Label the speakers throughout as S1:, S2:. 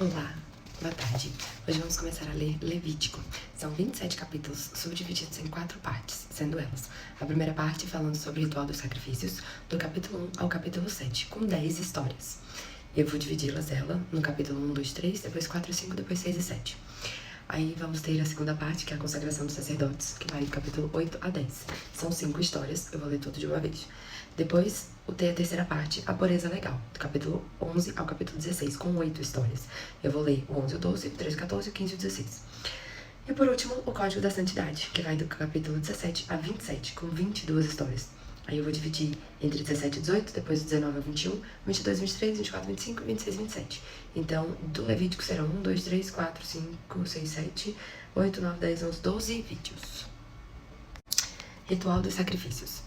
S1: Olá, boa tarde. Hoje vamos começar a ler Levítico. São 27 capítulos subdivididos em 4 partes, sendo elas a primeira parte falando sobre o ritual dos sacrifícios, do capítulo 1 ao capítulo 7, com 10 histórias. Eu vou dividi-las no capítulo 1, 2, 3, depois 4, 5, depois 6 e 7. Aí vamos ter a segunda parte, que é a consagração dos sacerdotes, que vai do capítulo 8 a 10. São 5 histórias, eu vou ler tudo de uma vez. Depois, tem a terceira parte, a pureza legal, do capítulo 11 ao capítulo 16, com 8 histórias. Eu vou ler o 11, o 12, o 13, o 14, o 15 e o 16. E por último, o Código da Santidade, que vai do capítulo 17 a 27, com 22 histórias. Aí eu vou dividir entre 17 e 18, depois 19 a 21, 22, 23, 24, 25, 26 e 27. Então, do Levítico serão 1, 2, 3, 4, 5, 6, 7, 8, 9, 10, 11, 12 vídeos. Ritual dos sacrifícios.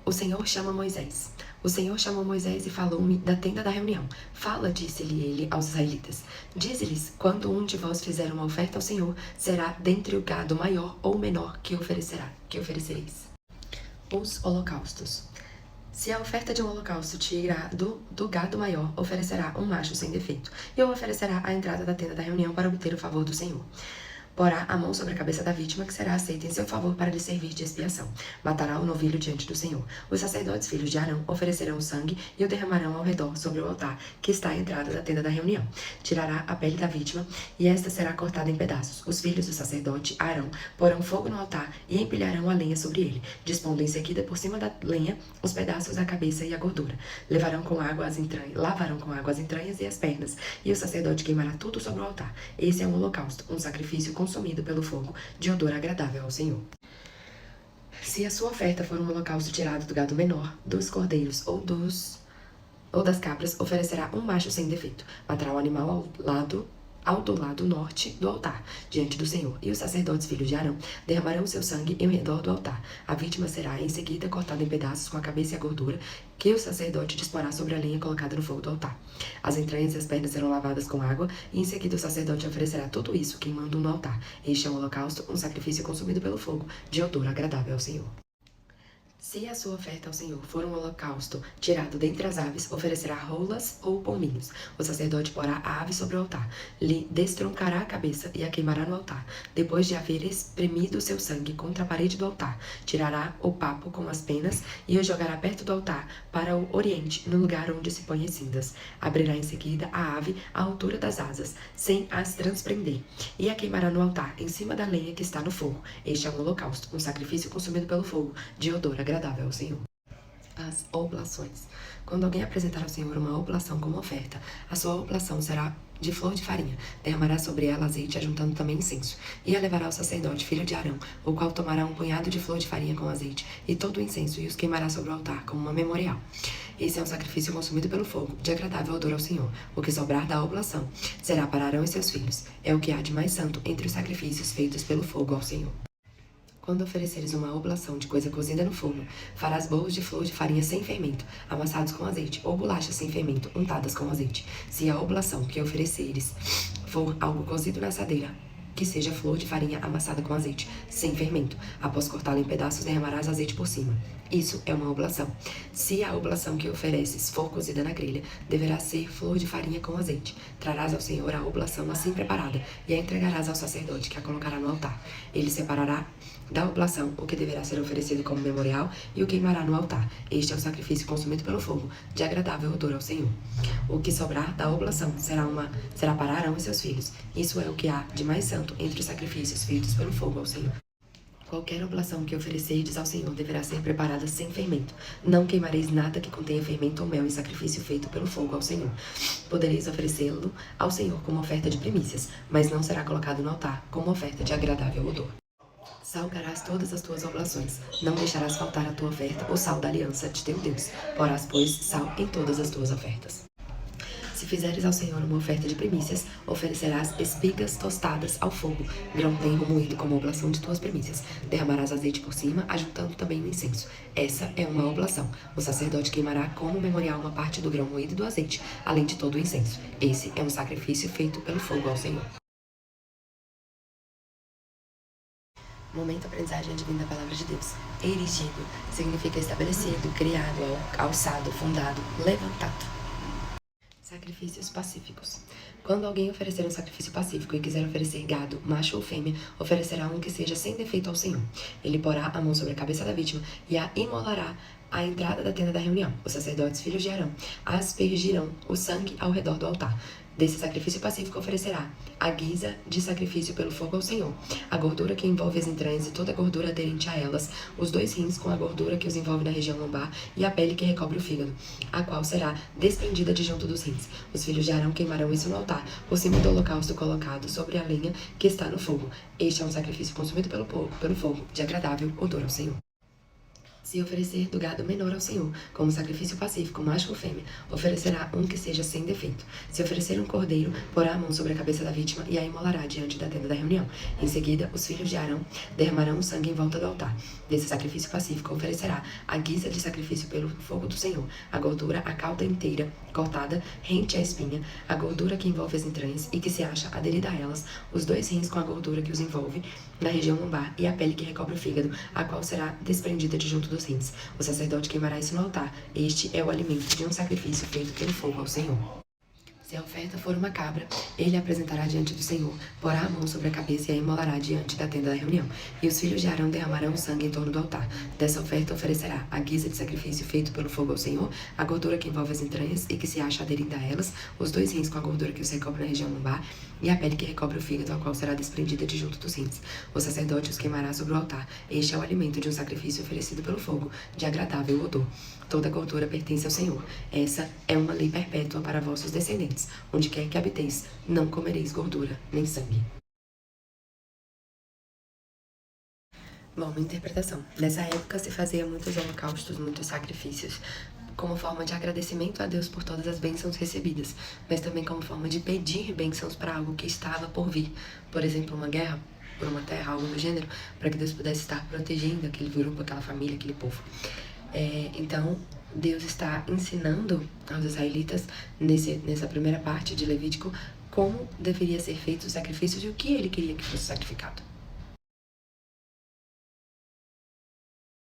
S1: O Senhor chama Moisés. O Senhor chamou Moisés e falou-me da tenda da reunião. Fala, disse-lhe ele aos israelitas. Dize-lhes, quando um de vós fizer uma oferta ao Senhor, será dentre o gado maior ou menor que oferecereis. Os holocaustos. Se a oferta de um holocausto tirar do gado maior, oferecerá um macho sem defeito, e o oferecerá à entrada da tenda da reunião para obter o favor do Senhor. Porá a mão sobre a cabeça da vítima, que será aceita em seu favor para lhe servir de expiação. Matará o novilho diante do Senhor. Os sacerdotes, filhos de Arão, oferecerão o sangue e o derramarão ao redor sobre o altar, que está à entrada da tenda da reunião. Tirará a pele da vítima, e esta será cortada em pedaços. Os filhos do sacerdote, Arão, porão fogo no altar e empilharão a lenha sobre ele, dispondo em seguida por cima da lenha os pedaços da cabeça e a gordura. Lavarão com água as entranhas e as pernas, e o sacerdote queimará tudo sobre o altar. Esse é um holocausto, um sacrifício consumido pelo fogo, de odor agradável ao Senhor. Se a sua oferta for um holocausto tirado do gado menor, dos cordeiros ou das cabras, oferecerá um macho sem defeito. Matará o animal ao do lado norte do altar, diante do Senhor, e os sacerdotes, filhos de Arão, derramarão seu sangue em redor do altar. A vítima será, em seguida, cortada em pedaços com a cabeça e a gordura, que o sacerdote disporá sobre a lenha colocada no fogo do altar. As entranhas e as pernas serão lavadas com água, e em seguida o sacerdote oferecerá tudo isso, queimando no altar. Este é um holocausto, um sacrifício consumido pelo fogo, de odor agradável ao Senhor. Se a sua oferta ao Senhor for um holocausto tirado dentre as aves, oferecerá rolas ou pombinhos. O sacerdote porá a ave sobre o altar, lhe destroncará a cabeça e a queimará no altar. Depois de haver espremido seu sangue contra a parede do altar, tirará o papo com as penas e o jogará perto do altar, para o oriente, no lugar onde se põem as cinzas. Abrirá em seguida a ave à altura das asas, sem as transprender, e a queimará no altar, em cima da lenha que está no fogo. Este é um holocausto, um sacrifício consumido pelo fogo, de odor agradável ao Senhor. As oblações. Quando alguém apresentar ao Senhor uma oblação como oferta, a sua oblação será de flor de farinha. Derramará sobre ela azeite, ajuntando também incenso. E a levará ao sacerdote, filho de Arão, o qual tomará um punhado de flor de farinha com azeite e todo o incenso, e os queimará sobre o altar, como uma memorial. Esse é um sacrifício consumido pelo fogo, de agradável odor ao Senhor. O que sobrar da oblação será para Arão e seus filhos. É o que há de mais santo entre os sacrifícios feitos pelo fogo ao Senhor. Quando ofereceres uma oblação de coisa cozida no forno, farás bolos de flor de farinha sem fermento, amassados com azeite, ou bolachas sem fermento, untadas com azeite. Se a oblação que ofereceres for algo cozido na assadeira, que seja flor de farinha amassada com azeite, sem fermento. Após cortá-la em pedaços, derramarás azeite por cima. Isso é uma oblação. Se a oblação que ofereces for cozida na grelha, deverá ser flor de farinha com azeite. Trarás ao Senhor a oblação assim preparada, e a entregarás ao sacerdote, que a colocará no altar. Ele separará da oblação o que deverá ser oferecido como memorial e o queimará no altar. Este é o sacrifício consumido pelo fogo, de agradável odor ao Senhor. O que sobrar da oblação será para Arão e seus filhos. Isso é o que há de mais santo entre os sacrifícios feitos pelo fogo ao Senhor. Qualquer oblação que oferecerdes ao Senhor deverá ser preparada sem fermento. Não queimareis nada que contenha fermento ou mel em sacrifício feito pelo fogo ao Senhor. Podereis oferecê-lo ao Senhor como oferta de primícias, mas não será colocado no altar como oferta de agradável odor. Salgarás todas as tuas oblações. Não deixarás faltar a tua oferta, o sal da aliança de teu Deus. Porás, pois, sal em todas as tuas ofertas. Se fizeres ao Senhor uma oferta de primícias, oferecerás espigas tostadas ao fogo, grão tenro moído como oblação de tuas primícias. Derramarás azeite por cima, ajuntando também o incenso. Essa é uma oblação. O sacerdote queimará como memorial uma parte do grão moído e do azeite, além de todo o incenso. Esse é um sacrifício feito pelo fogo ao Senhor. Momento aprendizagem advindo da palavra de Deus. Erigido significa estabelecido, criado, alçado, fundado, levantado. sacrifícios pacíficos. Quando alguém oferecer um sacrifício pacífico e quiser oferecer gado, macho ou fêmea, oferecerá um que seja sem defeito ao Senhor. Ele porá a mão sobre a cabeça da vítima e a imolará à entrada da tenda da reunião. Os sacerdotes, filhos de Arão, aspergirão o sangue ao redor do altar. Desse sacrifício pacífico oferecerá a guisa de sacrifício pelo fogo ao Senhor, a gordura que envolve as entranhas e toda a gordura aderente a elas, os 2 rins com a gordura que os envolve na região lombar e a pele que recobre o fígado, a qual será desprendida de junto dos rins. Os filhos de Arão queimarão isso no altar, por cima do holocausto colocado sobre a lenha que está no fogo. Este é um sacrifício consumido pelo fogo, de agradável odor ao Senhor. Se oferecer do gado menor ao Senhor, como sacrifício pacífico, macho ou fêmea, oferecerá um que seja sem defeito. Se oferecer um cordeiro, porá a mão sobre a cabeça da vítima e a imolará diante da tenda da reunião. Em seguida, os filhos de Arão derramarão o sangue em volta do altar. Desse sacrifício pacífico oferecerá a guisa de sacrifício pelo fogo do Senhor, a gordura, a cauda inteira, cortada, rente à espinha, a gordura que envolve as entranhas e que se acha aderida a elas, os 2 rins com a gordura que os envolve na região lombar e a pele que recobre o fígado, a qual será desprendida de junto dos rins. O sacerdote queimará isso no altar. Este é o alimento de um sacrifício feito pelo fogo ao Senhor. Se a oferta for uma cabra, ele a apresentará diante do Senhor, porá a mão sobre a cabeça e a imolará diante da tenda da reunião. E os filhos de Arão derramarão sangue em torno do altar. Dessa oferta oferecerá a guisa de sacrifício feito pelo fogo ao Senhor, a gordura que envolve as entranhas e que se acha aderida a elas, os 2 rins com a gordura que os recobre na região lombar e a pele que recobre o fígado, a qual será desprendida de junto dos rins. O sacerdote os queimará sobre o altar. Este é o alimento de um sacrifício oferecido pelo fogo, de agradável odor. Toda gordura pertence ao Senhor. Essa é uma lei perpétua para vossos descendentes. Onde quer que habiteis, não comereis gordura, nem sangue. Bom, uma interpretação. Nessa época se fazia muitos holocaustos, muitos sacrifícios, como forma de agradecimento a Deus por todas as bênçãos recebidas, mas também como forma de pedir bênçãos para algo que estava por vir. Por exemplo, uma guerra por uma terra, algo do gênero, para que Deus pudesse estar protegendo aquele grupo, aquela família, aquele povo. Então, Deus está ensinando aos israelitas, nessa primeira parte de Levítico, como deveria ser feito os sacrifícios e o que ele queria que fosse sacrificado.